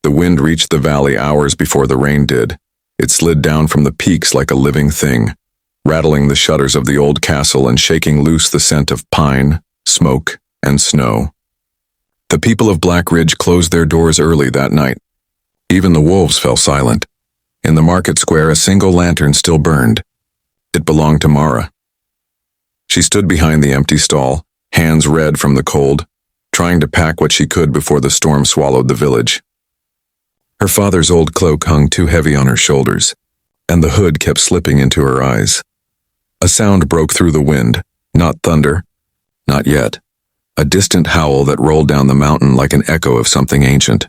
The wind reached the valley hours before the rain did. It slid down from the peaks like a living thing, rattling the shutters of the old castle and shaking loose the scent of pine, smoke, and snow. The people of Black Ridge closed their doors early that night. Even the wolves fell silent. In the market square, a single lantern still burned. It belonged to Mara. She stood behind the empty stall, hands red from the cold, trying to pack what she could before the storm swallowed the village. Her father's old cloak hung too heavy on her shoulders, and the hood kept slipping into her eyes. A sound broke through the wind, not thunder, not yet. A distant howl that rolled down the mountain like an echo of something ancient.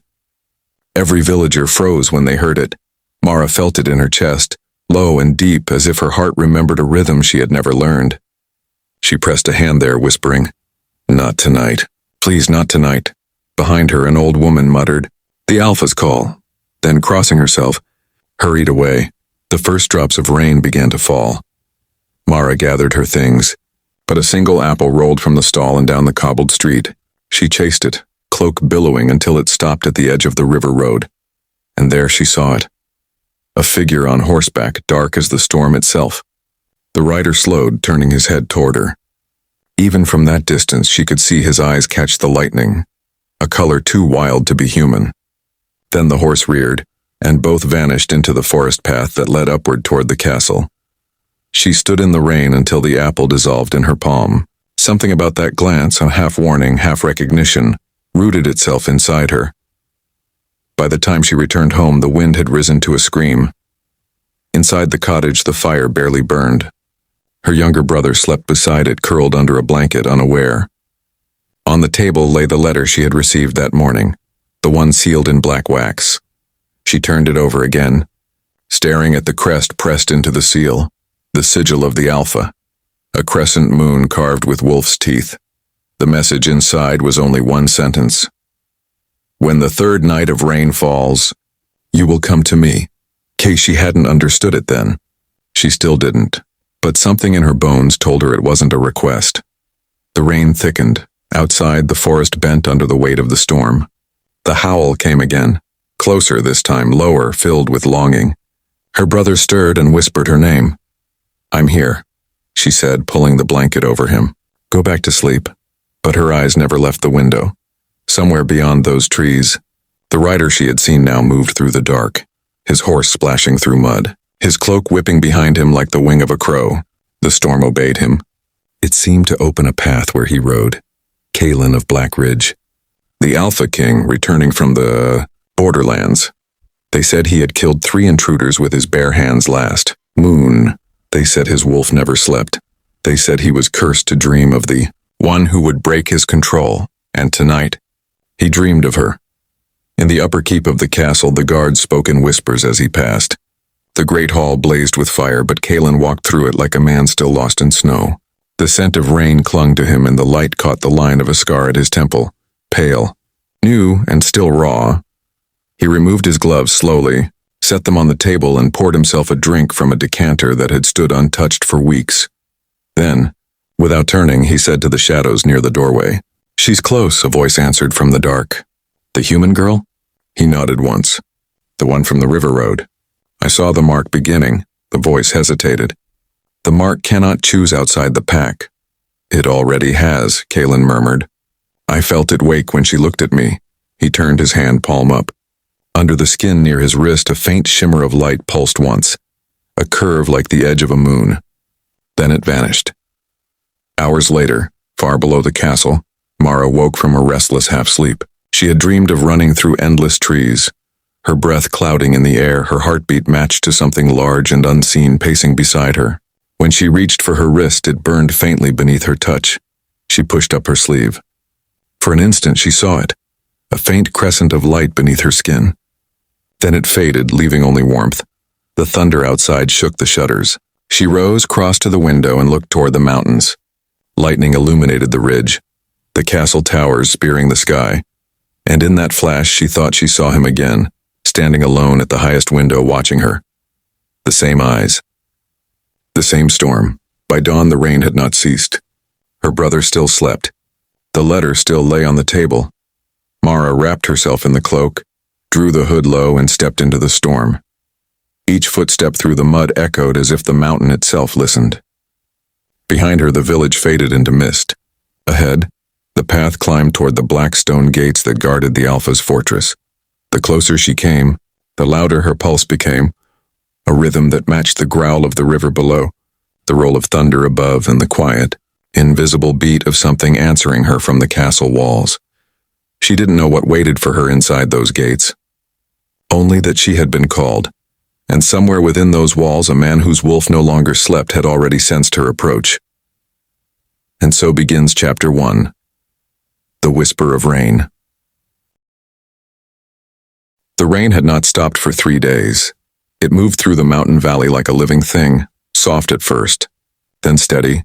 Every villager froze when they heard it. Mara felt it in her chest, low and deep, as if her heart remembered a rhythm she had never learned. She pressed a hand there, whispering, "Not tonight. Please, not tonight." Behind her, an old woman muttered, "The Alpha's call," then, crossing herself, hurried away. The first drops of rain began to fall. Mara gathered her things, but a single apple rolled from the stall and down the cobbled street. She chased it, cloak billowing, until it stopped at the edge of the river road. And there she saw it. A figure on horseback, dark as the storm itself. The rider slowed, turning his head toward her. Even from that distance, she could see his eyes catch the lightning, a color too wild to be human. Then the horse reared, and both vanished into the forest path that led upward toward the castle. She stood in the rain until the apple dissolved in her palm. Something about that glance, a half warning, half recognition, rooted itself inside her. By the time she returned home, the wind had risen to a scream. Inside the cottage, the fire barely burned. Her younger brother slept beside it, curled under a blanket, unaware. On the table lay the letter she had received that morning, the one sealed in black wax. She turned it over again, staring at the crest pressed into the seal, the sigil of the Alpha, a crescent moon carved with wolf's teeth. The message inside was only one sentence. "When the third night of rain falls, you will come to me." She hadn't understood it then. She still didn't, but something in her bones told her it wasn't a request. The rain thickened. Outside, the forest bent under the weight of the storm. The howl came again, closer this time, lower, filled with longing. Her brother stirred and whispered her name. "I'm here," she said, pulling the blanket over him. "Go back to sleep." But her eyes never left the window. Somewhere beyond those trees, the rider she had seen now moved through the dark, his horse splashing through mud, his cloak whipping behind him like the wing of a crow. The storm obeyed him. It seemed to open a path where he rode, Kalen of Black Ridge, the Alpha King returning from the borderlands. They said he had killed 3 intruders with his bare hands last moon. They said his wolf never slept. They said he was cursed to dream of the one who would break his control, and tonight, he dreamed of her. In the upper keep of the castle, the guards spoke in whispers as he passed. The great hall blazed with fire, but Kalen walked through it like a man still lost in snow. The scent of rain clung to him, and the light caught the line of a scar at his temple, pale, new and still raw. He removed his gloves slowly, set them on the table, and poured himself a drink from a decanter that had stood untouched for weeks. Then, without turning, he said to the shadows near the doorway, "She's close," a voice answered from the dark. "The human girl?" He nodded once. "The one from the river road. I saw the mark beginning." The voice hesitated. "The mark cannot choose outside the pack." "It already has," Kalen murmured. "I felt it wake when she looked at me." He turned his hand palm up. Under the skin near his wrist, a faint shimmer of light pulsed once, a curve like the edge of a moon. Then it vanished. Hours later, far below the castle, Mara woke from a restless half-sleep. She had dreamed of running through endless trees, her breath clouding in the air, her heartbeat matched to something large and unseen pacing beside her. When she reached for her wrist, it burned faintly beneath her touch. She pushed up her sleeve. For an instant she saw it, a faint crescent of light beneath her skin. Then it faded, leaving only warmth. The thunder outside shook the shutters. She rose, crossed to the window, and looked toward the mountains. Lightning illuminated the ridge, the castle towers spearing the sky. And in that flash she thought she saw him again, standing alone at the highest window watching her. The same eyes. The same storm. By dawn the rain had not ceased. Her brother still slept. The letter still lay on the table. Mara wrapped herself in the cloak, drew the hood low and stepped into the storm. Each footstep through the mud echoed as if the mountain itself listened. Behind her, the village faded into mist. Ahead, the path climbed toward the black stone gates that guarded the Alpha's fortress. The closer she came, the louder her pulse became, a rhythm that matched the growl of the river below, the roll of thunder above, and the quiet, invisible beat of something answering her from the castle walls. She didn't know what waited for her inside those gates. Only that she had been called, and somewhere within those walls a man whose wolf no longer slept had already sensed her approach. And so begins Chapter 1, The Whisper of Rain. The rain had not stopped for 3 days. It moved through the mountain valley like a living thing, soft at first, then steady,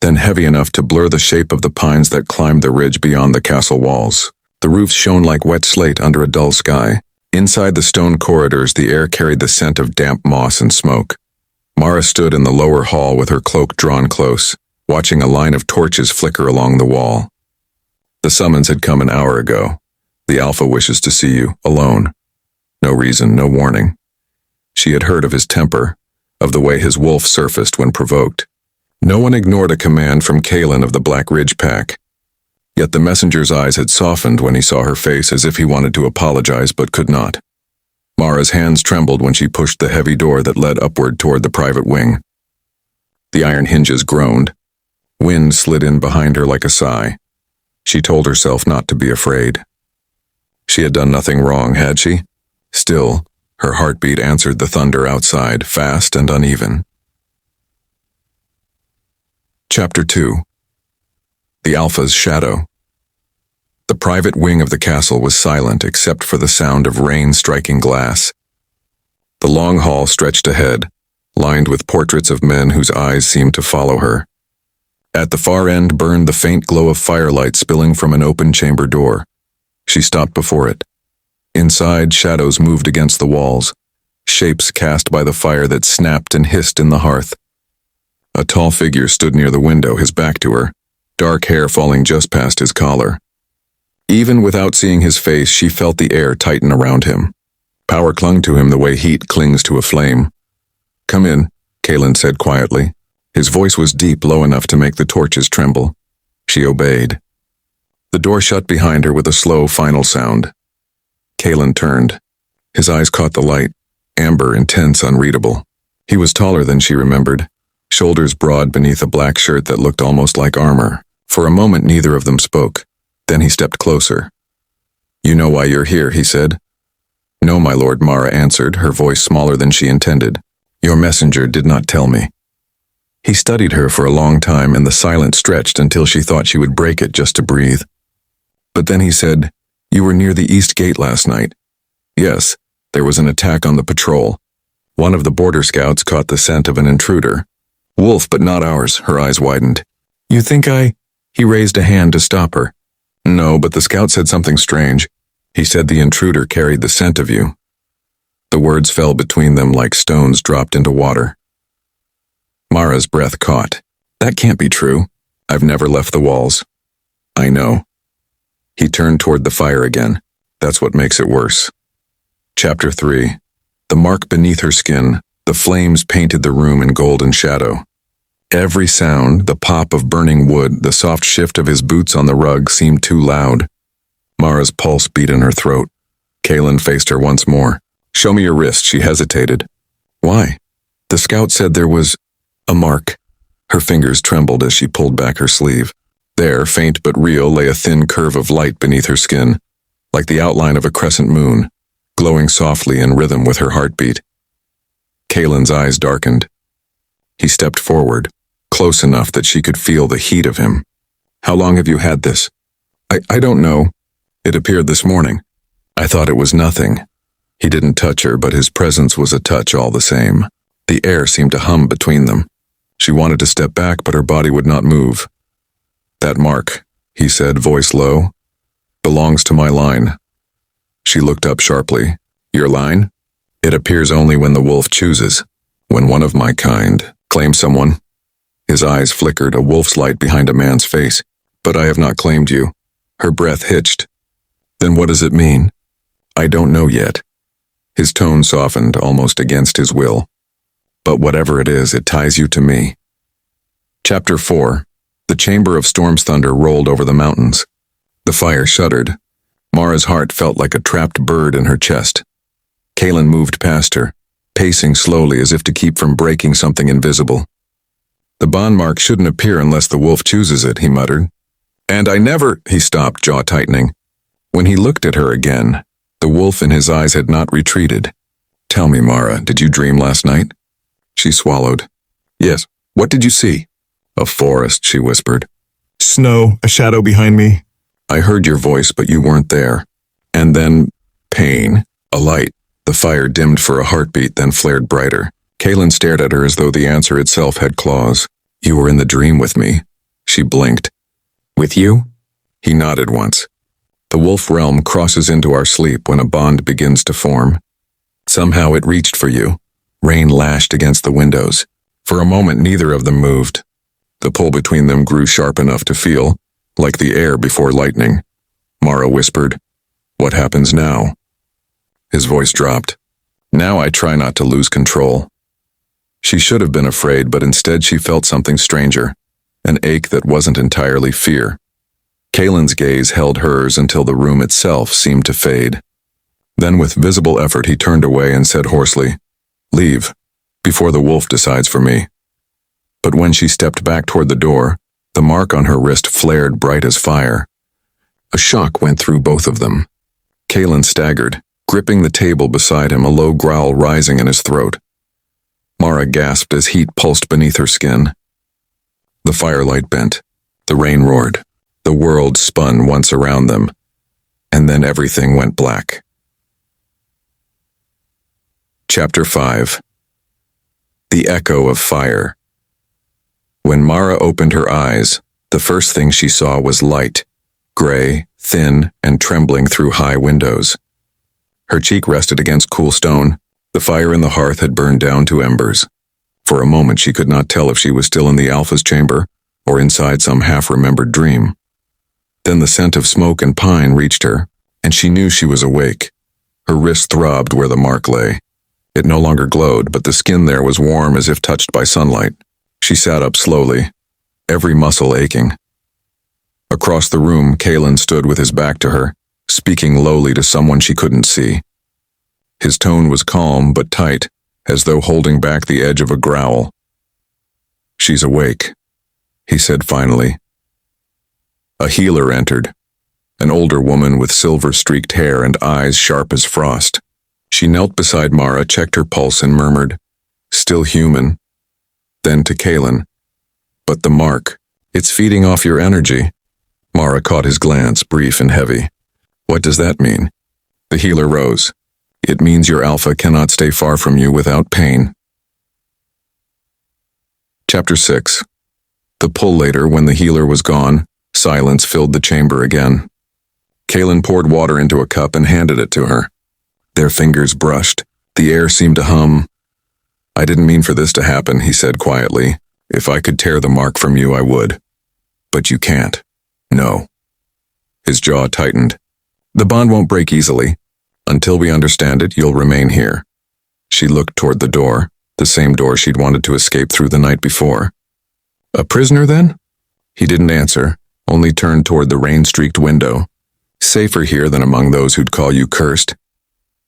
then heavy enough to blur the shape of the pines that climbed the ridge beyond the castle walls. The roofs shone like wet slate under a dull sky. Inside the stone corridors, the air carried the scent of damp moss and smoke. Mara stood in the lower hall with her cloak drawn close, watching a line of torches flicker along the wall. The summons had come an hour ago. The Alpha wishes to see you, alone. No reason, no warning. She had heard of his temper, of the way his wolf surfaced when provoked. No one ignored a command from Kalen of the Black Ridge Pack. Yet the messenger's eyes had softened when he saw her face, as if he wanted to apologize but could not. Mara's hands trembled when she pushed the heavy door that led upward toward the private wing. The iron hinges groaned. Wind slid in behind her like a sigh. She told herself not to be afraid. She had done nothing wrong, had she? Still, her heartbeat answered the thunder outside, fast and uneven. Chapter 2, The Alpha's Shadow. The private wing of the castle was silent except for the sound of rain striking glass. The long hall stretched ahead, lined with portraits of men whose eyes seemed to follow her. At the far end burned the faint glow of firelight spilling from an open chamber door. She stopped before it. Inside, shadows moved against the walls, shapes cast by the fire that snapped and hissed in the hearth. A tall figure stood near the window, his back to her, dark hair falling just past his collar. Even without seeing his face, she felt the air tighten around him. Power clung to him the way heat clings to a flame. "Come in," Kalen said quietly. His voice was deep, low enough to make the torches tremble. She obeyed. The door shut behind her with a slow, final sound. Kalen turned. His eyes caught the light, amber, intense, unreadable. He was taller than she remembered, shoulders broad beneath a black shirt that looked almost like armor. For a moment, neither of them spoke. Then he stepped closer. "You know why you're here," he said. "No, my lord," Mara answered, her voice smaller than she intended. "Your messenger did not tell me." He studied her for a long time, and the silence stretched until she thought she would break it just to breathe. But then he said, "You were near the east gate last night." "Yes, there was an attack on the patrol. One of the border scouts caught the scent of an intruder. Wolf, but not ours." Her eyes widened. "You think I—" He raised a hand to stop her. "No, but the scout said something strange. He said the intruder carried the scent of you." The words fell between them like stones dropped into water. Mara's breath caught. "That can't be true. I've never left the walls." "I know." He turned toward the fire again. "That's what makes it worse." Chapter 3, The Mark Beneath Her Skin. The flames painted the room in golden shadow. Every sound, the pop of burning wood, the soft shift of his boots on the rug, seemed too loud. Mara's pulse beat in her throat. Kalen faced her once more. "Show me your wrist." She hesitated. "Why?" "The scout said there was a mark." Her fingers trembled as she pulled back her sleeve. There, faint but real, lay a thin curve of light beneath her skin, like the outline of a crescent moon, glowing softly in rhythm with her heartbeat. Kalen's eyes darkened. He stepped forward, close enough that she could feel the heat of him. "How long have you had this?" I don't know. It appeared this morning. I thought it was nothing." He didn't touch her, but his presence was a touch all the same. The air seemed to hum between them. She wanted to step back, but her body would not move. "That mark," he said, voice low, "belongs to my line." She looked up sharply. "Your line?" "It appears only when the wolf chooses. When one of my kind claims someone." His eyes flickered, a wolf's light behind a man's face. "But I have not claimed you." Her breath hitched. "Then what does it mean?" I don't know yet. His tone softened almost against his will. But whatever it is, it ties you to me. Chapter 4. The chamber of Storm's thunder rolled over the mountains. The fire shuddered. Mara's heart felt like a trapped bird in her chest. Kaelin moved past her, pacing slowly as if to keep from breaking something invisible. The bond mark shouldn't appear unless the wolf chooses it, he muttered. And I never, he stopped, jaw tightening. When he looked at her again, the wolf in his eyes had not retreated. Tell me, Mara, did you dream last night? She swallowed. Yes. What did you see? A forest, she whispered. Snow, a shadow behind me. I heard your voice, but you weren't there. And then, pain, a light. The fire dimmed for a heartbeat, then flared brighter. Kaelin stared at her as though the answer itself had claws. You were in the dream with me. She blinked. With you? He nodded once. The wolf realm crosses into our sleep when a bond begins to form. Somehow it reached for you. Rain lashed against the windows. For a moment neither of them moved. The pull between them grew sharp enough to feel, like the air before lightning. Mara whispered, What happens now? His voice dropped. Now I try not to lose control. She should have been afraid, but instead she felt something stranger, an ache that wasn't entirely fear. Kaelin's gaze held hers until the room itself seemed to fade. Then with visible effort he turned away and said hoarsely, Leave, before the wolf decides for me. But when she stepped back toward the door, the mark on her wrist flared bright as fire. A shock went through both of them. Kaelin staggered, gripping the table beside him, a low growl rising in his throat. Mara gasped as heat pulsed beneath her skin. The firelight bent. The rain roared. The world spun once around them, and then everything went black. Chapter 5. The Echo of Fire. When Mara opened her eyes, the first thing she saw was light, gray, thin, and trembling through high windows. Her cheek rested against cool stone. The fire in the hearth had burned down to embers. For a moment she could not tell if she was still in the Alpha's chamber or inside some half-remembered dream. Then the scent of smoke and pine reached her, and she knew she was awake. Her wrist throbbed where the mark lay. It no longer glowed, but the skin there was warm as if touched by sunlight. She sat up slowly, every muscle aching. Across the room, Kaelin stood with his back to her, speaking lowly to someone she couldn't see. His tone was calm but tight, as though holding back the edge of a growl. She's awake, he said finally. A healer entered, an older woman with silver-streaked hair and eyes sharp as frost. She knelt beside Mara, checked her pulse, and murmured, Still human. Then to Kaelin, But the mark, it's feeding off your energy. Mara caught his glance, brief and heavy. What does that mean? The healer rose. It means your Alpha cannot stay far from you without pain. Chapter 6. The pull later, when the healer was gone, silence filled the chamber again. Kaelin poured water into a cup and handed it to her. Their fingers brushed. The air seemed to hum. I didn't mean for this to happen, he said quietly. If I could tear the mark from you, I would. But you can't. No. His jaw tightened. The bond won't break easily. Until we understand it, you'll remain here. She looked toward the door, the same door she'd wanted to escape through the night before. A prisoner, then? He didn't answer, only turned toward the rain-streaked window. Safer here than among those who'd call you cursed.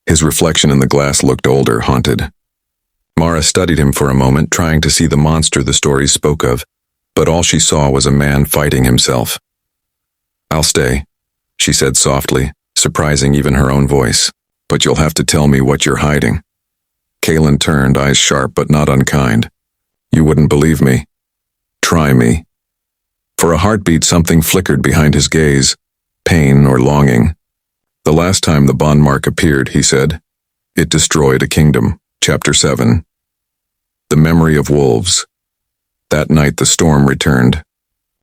His reflection in the glass looked older, haunted. Mara studied him for a moment, trying to see the monster the stories spoke of, but all she saw was a man fighting himself. I'll stay, she said softly, surprising even her own voice. But you'll have to tell me what you're hiding. Kaelin turned, eyes sharp but not unkind. You wouldn't believe me. Try me. For a heartbeat, something flickered behind his gaze, pain or longing. The last time the bond mark appeared, he said, it destroyed a kingdom. Chapter 7. The Memory of Wolves. That night the storm returned.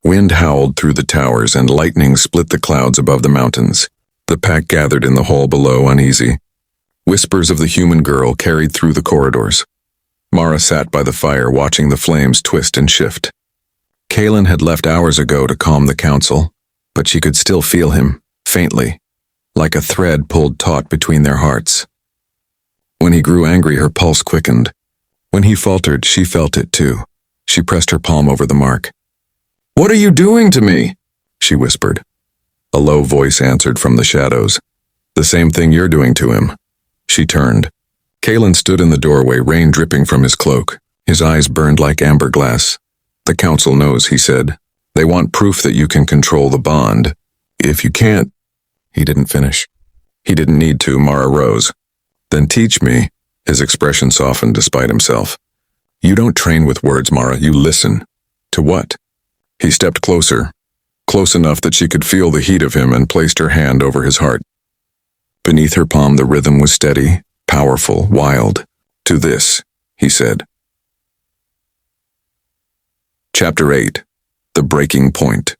Wind howled through the towers and lightning split the clouds above the mountains. The pack gathered in the hall below, uneasy. Whispers of the human girl carried through the corridors. Mara sat by the fire, watching the flames twist and shift. Kaelin had left hours ago to calm the council, but she could still feel him, faintly. like a thread pulled taut between their hearts. When he grew angry, her pulse quickened. When he faltered, she felt it too. She pressed her palm over the mark. "What are you doing to me?" she whispered. A low voice answered from the shadows. "The same thing you're doing to him." She turned. Kalen stood in the doorway, rain dripping from his cloak. His eyes burned like amber glass. "The council knows," he said. "They want proof that you can control the bond. If you can't—" He didn't finish. He didn't need to. Mara rose. "Then teach me." His expression softened despite himself. "You don't train with words, Mara. You listen." "To what?" He stepped closer, close enough that she could feel the heat of him, and placed her hand over his heart. Beneath her palm the rhythm was steady, powerful, wild. "To this," he said. Chapter 8. The Breaking Point.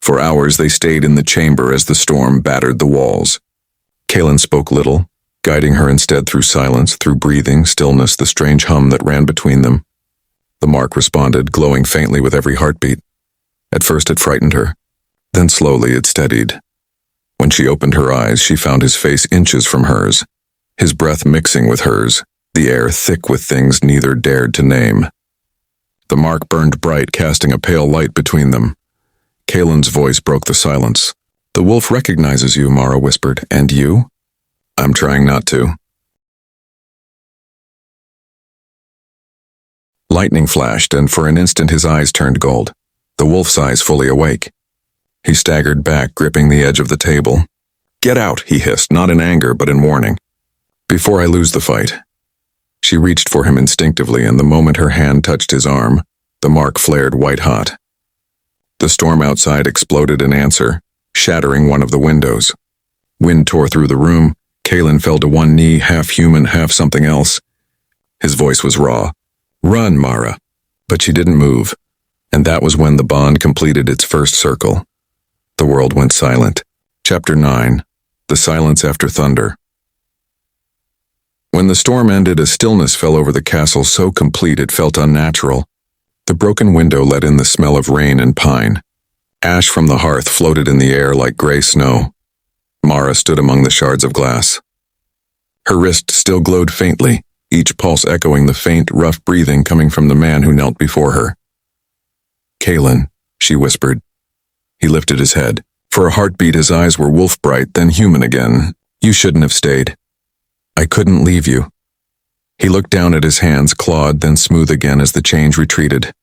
For hours they stayed in the chamber as the storm battered the walls. Kalen spoke little, guiding her instead through silence, through breathing, stillness, the strange hum that ran between them. The mark responded, glowing faintly with every heartbeat. At first it frightened her. Then slowly it steadied. When she opened her eyes, she found his face inches from hers, his breath mixing with hers, the air thick with things neither dared to name. The mark burned bright, casting a pale light between them. Kalen's voice broke the silence. "The wolf recognizes you," Mara whispered. "And you?" "I'm trying not to." Lightning flashed, and for an instant his eyes turned gold, the wolf's eyes fully awake. He staggered back, gripping the edge of the table. "Get out," he hissed, not in anger but in warning. "Before I lose the fight." She reached for him instinctively, and the moment her hand touched his arm, the mark flared white-hot. The storm outside exploded in answer, shattering one of the windows. Wind tore through the room. Kalen fell to one knee, half human, half something else. His voice was raw. "Run, Mara." But she didn't move, and that was when the bond completed its first circle. The world went silent. Chapter 9. The Silence After Thunder. When the storm ended, a stillness fell over the castle so complete it felt unnatural. The broken window let in the smell of rain and pine. Ash from the hearth floated in the air like gray snow. Mara stood among the shards of glass. Her wrist still glowed faintly, each pulse echoing the faint, rough breathing coming from the man who knelt before her. "Kalen," she whispered. He lifted his head. For a heartbeat his eyes were wolf-bright, then human again. "You shouldn't have stayed. I couldn't leave you." He looked down at his hands, clawed, then smooth again as the change retreated.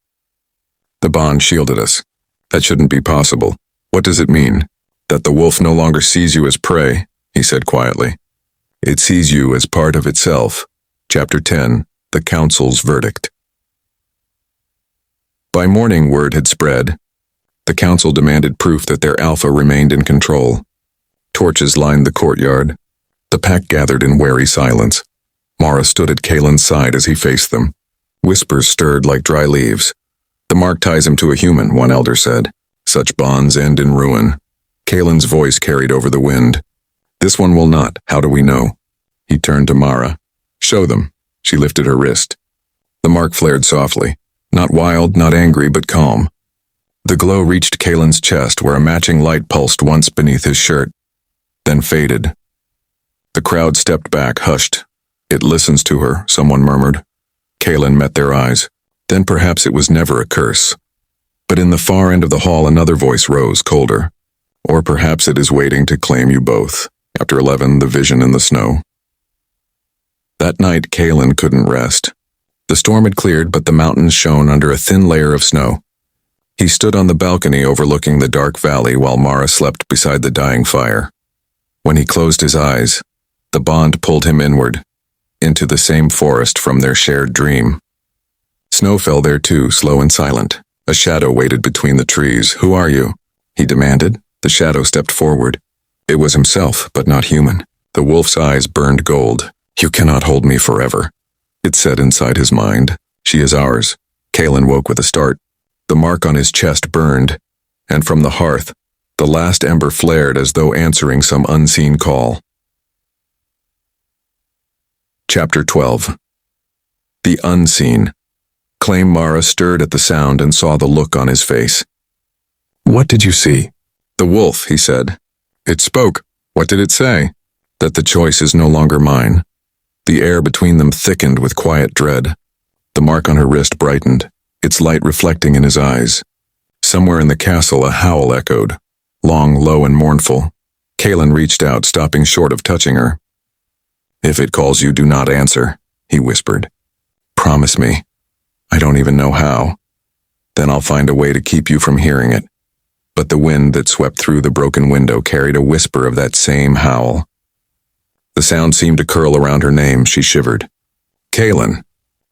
"The bond shielded us. That shouldn't be possible. What does it mean? That the wolf no longer sees you as prey," he said quietly. "It sees you as part of itself." Chapter 10. The Council's Verdict. By morning, word had spread. The council demanded proof that their alpha remained in control. Torches lined the courtyard. The pack gathered in wary silence. Mara stood at Kalen's side as he faced them. Whispers stirred like dry leaves. "The mark ties him to a human," one elder said. "Such bonds end in ruin." Kalen's voice carried over the wind. "This one will not. How do we know?" He turned to Mara. "Show them." She lifted her wrist. The mark flared softly. Not wild, not angry, but calm. The glow reached Kalen's chest, where a matching light pulsed once beneath his shirt, then faded. The crowd stepped back, hushed. "It listens to her," someone murmured. Kalen met their eyes. Then perhaps it was never a curse. But in the far end of the hall another voice rose, colder. "Or perhaps it is waiting to claim you both." Chapter 11. The Vision in the Snow. That night Kalen couldn't rest. The storm had cleared, but the mountains shone under a thin layer of snow. He stood on the balcony overlooking the dark valley while Mara slept beside the dying fire. When he closed his eyes, the bond pulled him inward, into the same forest from their shared dream. Snow fell there too, slow and silent. A shadow waited between the trees. "Who are you?" he demanded. The shadow stepped forward. It was himself, but not human. The wolf's eyes burned gold. "You cannot hold me forever," it said inside his mind. "She is ours." Kalen woke with a start. The mark on his chest burned, and from the hearth, the last ember flared as though answering some unseen call. Chapter 12. The Unseen. Claim Mara stirred at the sound and saw the look on his face. "What did you see?" "The wolf," he said. It spoke. What did it say? That the choice is no longer mine. The air between them thickened with quiet dread. The mark on her wrist brightened, its light reflecting in his eyes. Somewhere in the castle a howl echoed, long, low, and mournful. Kaelin reached out, stopping short of touching her. If it calls you, do not answer, he whispered. Promise me. I don't even know how. Then I'll find a way to keep you from hearing it. But the wind that swept through the broken window carried a whisper of that same howl. The sound seemed to curl around her name. She shivered. Kaelin.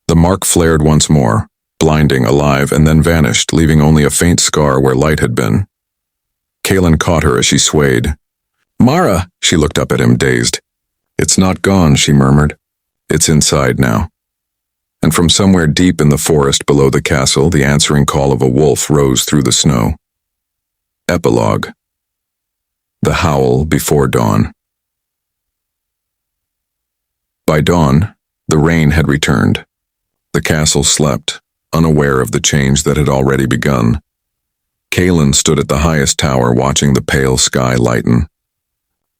The mark flared once more, blinding, alive, and then vanished, leaving only a faint scar where light had been. Kaelin caught her as she swayed. Mara! She looked up at him, dazed. It's not gone, she murmured. It's inside now. And from somewhere deep in the forest below the castle, the answering call of a wolf rose through the snow. Epilogue. The Howl Before Dawn. By dawn, the rain had returned. The castle slept, unaware of the change that had already begun. Kaelin stood at the highest tower, watching the pale sky lighten.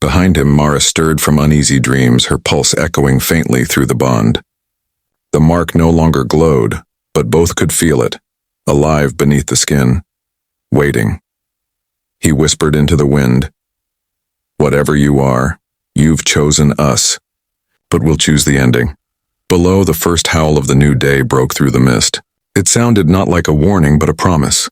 Behind him, Mara stirred from uneasy dreams, her pulse echoing faintly through the bond. The mark no longer glowed, but both could feel it, alive beneath the skin, waiting. He whispered into the wind, Whatever you are, you've chosen us, but we'll choose the ending. Below, the first howl of the new day broke through the mist. It sounded not like a warning, but a promise.